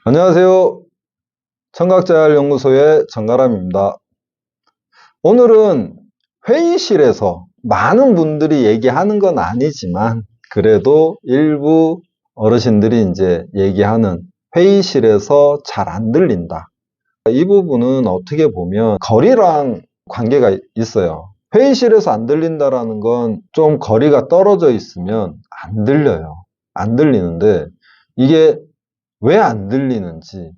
안녕하세요. 청각재활연구소의 정가람입니다. 오늘은 회의실에서 많은 분들이 얘기하는 건 아니지만 그래도 일부 어르신들이 이제 얘기하는 회의실에서 잘 안 들린다. 이 부분은 어떻게 보면 거리랑 관계가 있어요. 회의실에서 안 들린다라는 건 좀 거리가 떨어져 있으면 안 들려요. 안 들리는데 이게 왜 안 들리는지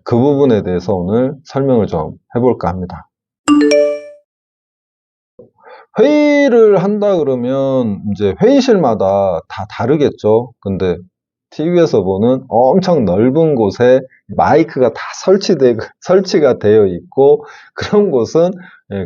그 부분에 대해서 오늘 설명을 좀 해볼까 합니다. 회의를 한다 그러면 이제 회의실마다 다 다르겠죠. 근데 TV에서 보는 엄청 넓은 곳에 마이크가 다 설치가 되어 있고 그런 곳은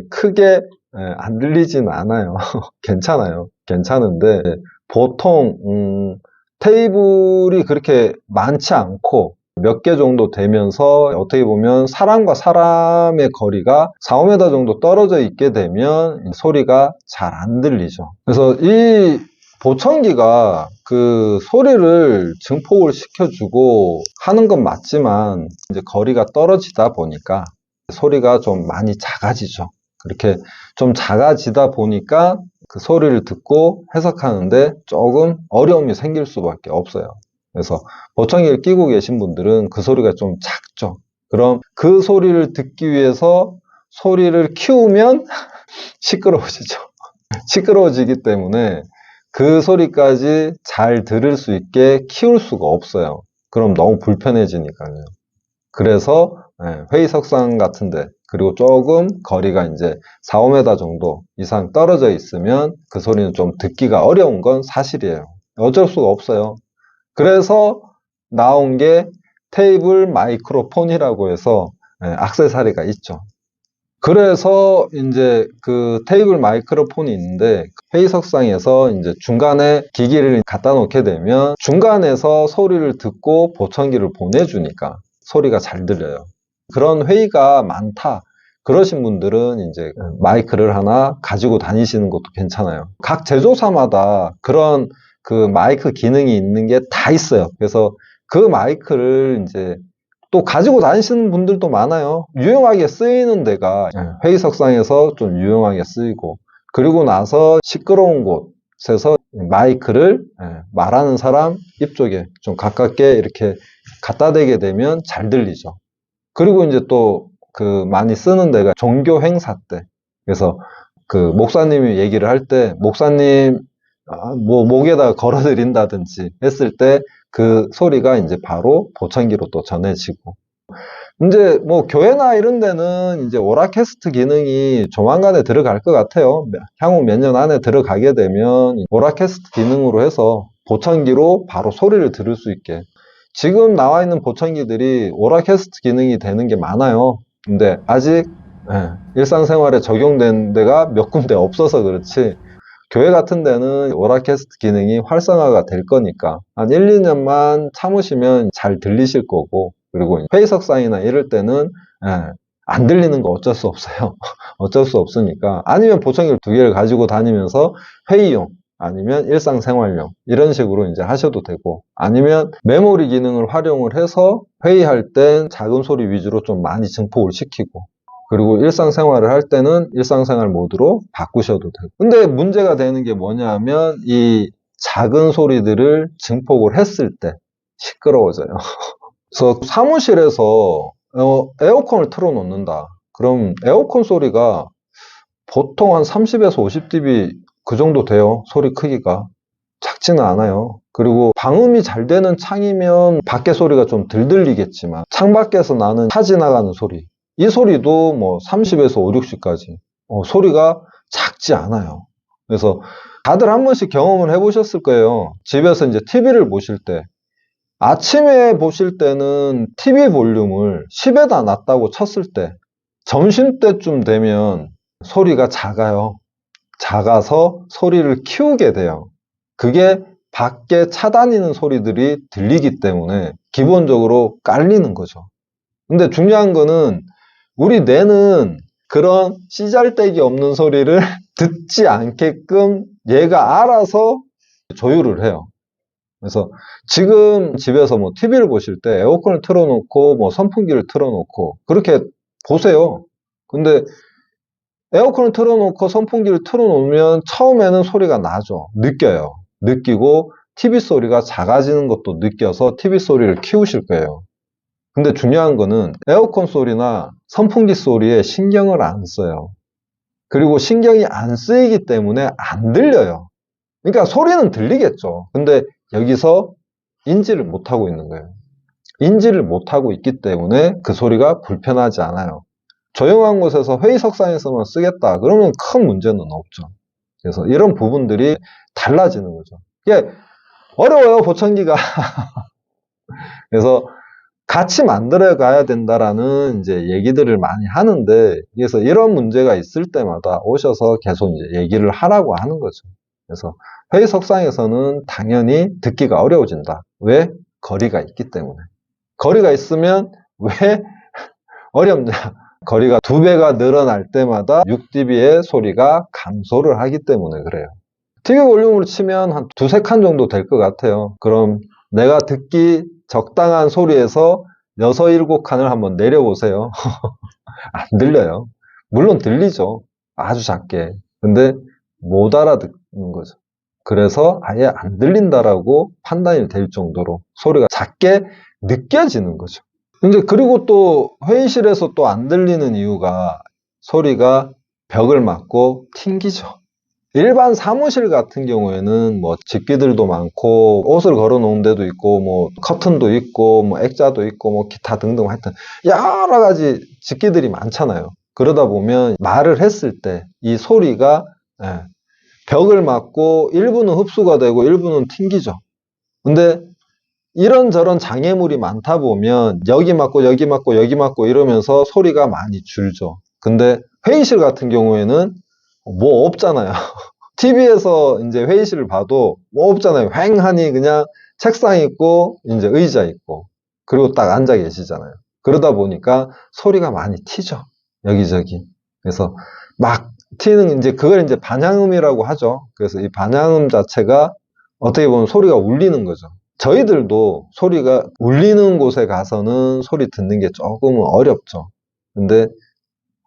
크게 안 들리진 않아요. 괜찮아요. 괜찮은데 보통 테이블이 그렇게 많지 않고 몇 개 정도 되면서 어떻게 보면 사람과 사람의 거리가 4, 5m 정도 떨어져 있게 되면 소리가 잘 안 들리죠. 그래서 이 보청기가 그 소리를 증폭을 시켜주고 하는 건 맞지만 이제 거리가 떨어지다 보니까 소리가 좀 많이 작아지죠. 그렇게 좀 작아지다 보니까 그 소리를 듣고 해석하는데 조금 어려움이 생길 수밖에 없어요. 그래서 보청기를 끼고 계신 분들은 그 소리가 좀 작죠. 그럼 그 소리를 듣기 위해서 소리를 키우면 시끄러워지죠. 시끄러워지기 때문에 그 소리까지 잘 들을 수 있게 키울 수가 없어요. 그럼 너무 불편해지니까요. 그래서 회의석상 같은데 그리고 조금 거리가 이제 4, 5m 정도 이상 떨어져 있으면 그 소리는 좀 듣기가 어려운 건 사실이에요. 어쩔 수가 없어요. 그래서 나온 게 테이블 마이크로폰이라고 해서 액세서리가 있죠. 그래서 이제 그 테이블 마이크로폰이 있는데 회의석상에서 이제 중간에 기기를 갖다 놓게 되면 중간에서 소리를 듣고 보청기를 보내주니까 소리가 잘 들려요. 그런 회의가 많다. 그러신 분들은 이제 마이크를 하나 가지고 다니시는 것도 괜찮아요. 각 제조사마다 그런 그 마이크 기능이 있는 게 다 있어요. 그래서 그 마이크를 이제 또 가지고 다니시는 분들도 많아요. 유용하게 쓰이는 데가 회의석상에서 좀 유용하게 쓰이고 그리고 나서 시끄러운 곳에서 마이크를 말하는 사람 입 쪽에 좀 가깝게 이렇게 갖다 대게 되면 잘 들리죠. 그리고 이제 또 그 많이 쓰는 데가 종교 행사 때 그래서 그 목사님이 얘기를 할 때 목사님 뭐 목에다가 걸어드린다든지 했을 때 그 소리가 이제 바로 보청기로 또 전해지고 이제 뭐 교회나 이런 데는 이제 오라캐스트 기능이 조만간에 들어갈 것 같아요. 향후 몇 년 안에 들어가게 되면 오라캐스트 기능으로 해서 보청기로 바로 소리를 들을 수 있게 지금 나와 있는 보청기들이 오라캐스트 기능이 되는 게 많아요. 근데 아직 일상생활에 적용된 데가 몇 군데 없어서 그렇지 교회 같은 데는 오라캐스트 기능이 활성화가 될 거니까 한 1, 2년만 참으시면 잘 들리실 거고 그리고 회의석상이나 이럴 때는 안 들리는 거 어쩔 수 없어요. 어쩔 수 없으니까 아니면 보청기를 2개를 가지고 다니면서 회의용 아니면 일상생활용 이런 식으로 이제 하셔도 되고 아니면 메모리 기능을 활용을 해서 회의할 땐 작은 소리 위주로 좀 많이 증폭을 시키고 그리고 일상생활을 할 때는 일상생활 모드로 바꾸셔도 되고 근데 문제가 되는 게 뭐냐면 이 작은 소리들을 증폭을 했을 때 시끄러워져요. 그래서 사무실에서 에어컨을 틀어 놓는다 그럼 에어컨 소리가 보통 한 30에서 50dB 그 정도 돼요. 소리 크기가 작지는 않아요. 그리고 방음이 잘 되는 창이면 밖에 소리가 좀 덜 들리겠지만 창밖에서 나는 차 지나가는 소리 이 소리도 뭐 30에서 5, 60까지 소리가 작지 않아요. 그래서 다들 한 번씩 경험을 해보셨을 거예요. 집에서 이제 TV를 보실 때 아침에 보실 때는 TV 볼륨을 10에다 놨다고 쳤을 때 점심때쯤 되면 소리가 작아요. 작아서 소리를 키우게 돼요. 그게 밖에 차다니는 소리들이 들리기 때문에 기본적으로 깔리는 거죠. 근데 중요한 거는 우리 뇌는 그런 씨잘데기 없는 소리를 듣지 않게끔 얘가 알아서 조율을 해요. 그래서 지금 집에서 뭐 TV를 보실 때 에어컨을 틀어놓고 뭐 선풍기를 틀어놓고 그렇게 보세요. 근데 에어컨을 틀어놓고 선풍기를 틀어놓으면 처음에는 소리가 나죠. 느껴요. 느끼고 TV 소리가 작아지는 것도 느껴서 TV 소리를 키우실 거예요. 근데 중요한 거는 에어컨 소리나 선풍기 소리에 신경을 안 써요. 그리고 신경이 안 쓰이기 때문에 안 들려요. 그러니까 소리는 들리겠죠. 근데 여기서 인지를 못하고 있는 거예요. 인지를 못하고 있기 때문에 그 소리가 불편하지 않아요. 조용한 곳에서 회의석상에서만 쓰겠다. 그러면 큰 문제는 없죠. 그래서 이런 부분들이 달라지는 거죠. 이게 어려워요, 보청기가. 그래서 같이 만들어 가야 된다라는 이제 얘기들을 많이 하는데, 그래서 이런 문제가 있을 때마다 오셔서 계속 이제 얘기를 하라고 하는 거죠. 그래서 회의석상에서는 당연히 듣기가 어려워진다. 왜? 거리가 있기 때문에. 거리가 있으면 왜 어렵냐? 거리가 2배가 늘어날 때마다 6dB의 소리가 감소를 하기 때문에 그래요. TV 볼륨으로 치면 한 2~3칸 정도 될 것 같아요. 그럼 내가 듣기 적당한 소리에서 6, 7칸을 한번 내려보세요. 안 들려요. 물론 들리죠. 아주 작게. 근데 못 알아듣는 거죠. 그래서 아예 안 들린다라고 판단이 될 정도로 소리가 작게 느껴지는 거죠. 근데 그리고 또 회의실에서 또 안 들리는 이유가 소리가 벽을 맞고 튕기죠. 일반 사무실 같은 경우에는 뭐 집기들도 많고 옷을 걸어 놓은 데도 있고 뭐 커튼도 있고 뭐 액자도 있고 뭐 기타 등등 하여튼 여러 가지 집기들이 많잖아요. 그러다 보면 말을 했을 때 이 소리가 벽을 맞고 일부는 흡수가 되고 일부는 튕기죠. 근데 이런저런 장애물이 많다 보면 여기 맞고 여기 맞고 여기 맞고 이러면서 소리가 많이 줄죠. 근데 회의실 같은 경우에는 뭐 없잖아요. TV에서 이제 회의실을 봐도 뭐 없잖아요. 휑하니 그냥 책상 있고 이제 의자 있고 그리고 딱 앉아 계시잖아요. 그러다 보니까 소리가 많이 튀죠. 여기저기. 그래서 막 튀는 이제 그걸 이제 반향음이라고 하죠. 그래서 이 반향음 자체가 어떻게 보면 소리가 울리는 거죠. 저희들도 소리가 울리는 곳에 가서는 소리 듣는 게 조금은 어렵죠. 근데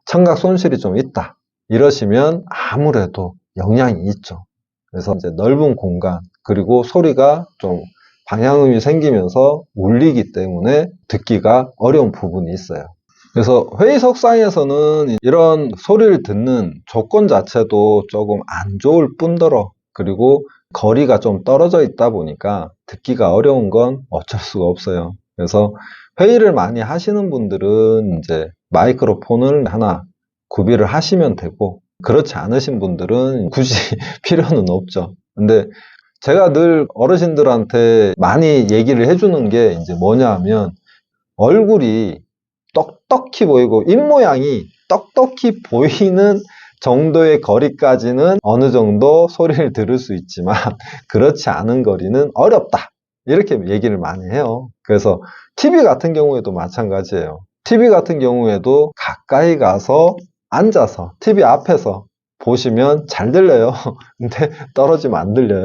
청각 손실이 좀 있다. 이러시면 아무래도 영향이 있죠. 그래서 이제 넓은 공간, 그리고 소리가 좀 방향음이 생기면서 울리기 때문에 듣기가 어려운 부분이 있어요. 그래서 회의석상에서는 이런 소리를 듣는 조건 자체도 조금 안 좋을 뿐더러, 그리고 거리가 좀 떨어져 있다 보니까 듣기가 어려운 건 어쩔 수가 없어요. 그래서 회의를 많이 하시는 분들은 이제 마이크로폰을 하나 구비를 하시면 되고, 그렇지 않으신 분들은 굳이 필요는 없죠. 근데 제가 늘 어르신들한테 많이 얘기를 해주는 게 이제 뭐냐 하면, 얼굴이 똑똑히 보이고 입모양이 똑똑히 보이는 정도의 거리까지는 어느 정도 소리를 들을 수 있지만 그렇지 않은 거리는 어렵다. 이렇게 얘기를 많이 해요. 그래서 TV 같은 경우에도 마찬가지예요. TV 같은 경우에도 가까이 가서 앉아서 TV 앞에서 보시면 잘 들려요. 근데 떨어지면 안 들려요.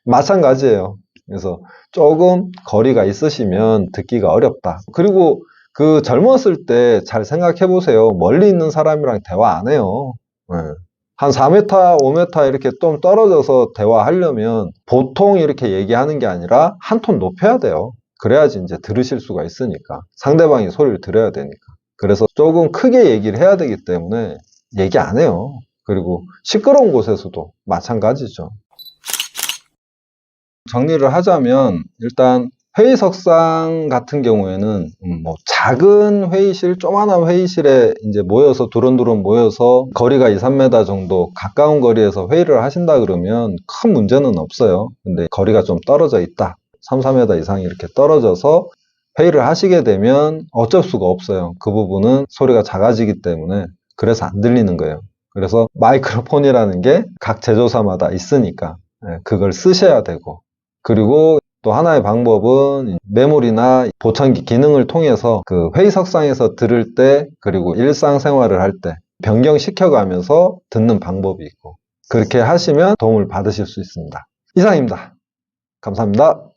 마찬가지예요. 그래서 조금 거리가 있으시면 듣기가 어렵다. 그리고 그 젊었을 때 잘 생각해 보세요. 멀리 있는 사람이랑 대화 안 해요. 한 4m, 5m 이렇게 좀 떨어져서 대화하려면 보통 이렇게 얘기하는 게 아니라 한 톤 높여야 돼요. 그래야지 이제 들으실 수가 있으니까. 상대방이 소리를 들어야 되니까. 그래서 조금 크게 얘기를 해야 되기 때문에 얘기 안 해요. 그리고 시끄러운 곳에서도 마찬가지죠. 정리를 하자면 일단 회의석상 같은 경우에는 뭐 작은 회의실, 조그만한 회의실에 이제 모여서 두런두런 모여서 거리가 2, 3m 정도 가까운 거리에서 회의를 하신다 그러면 큰 문제는 없어요. 근데 거리가 좀 떨어져 있다. 3, 4m 이상 이렇게 떨어져서 회의를 하시게 되면 어쩔 수가 없어요. 그 부분은 소리가 작아지기 때문에 그래서 안 들리는 거예요. 그래서 마이크로폰이라는 게 각 제조사마다 있으니까 그걸 쓰셔야 되고, 그리고 또 하나의 방법은 메모리나 보청기 기능을 통해서 그 회의석상에서 들을 때, 그리고 일상생활을 할 때 변경시켜가면서 듣는 방법이 있고, 그렇게 하시면 도움을 받으실 수 있습니다. 이상입니다. 감사합니다.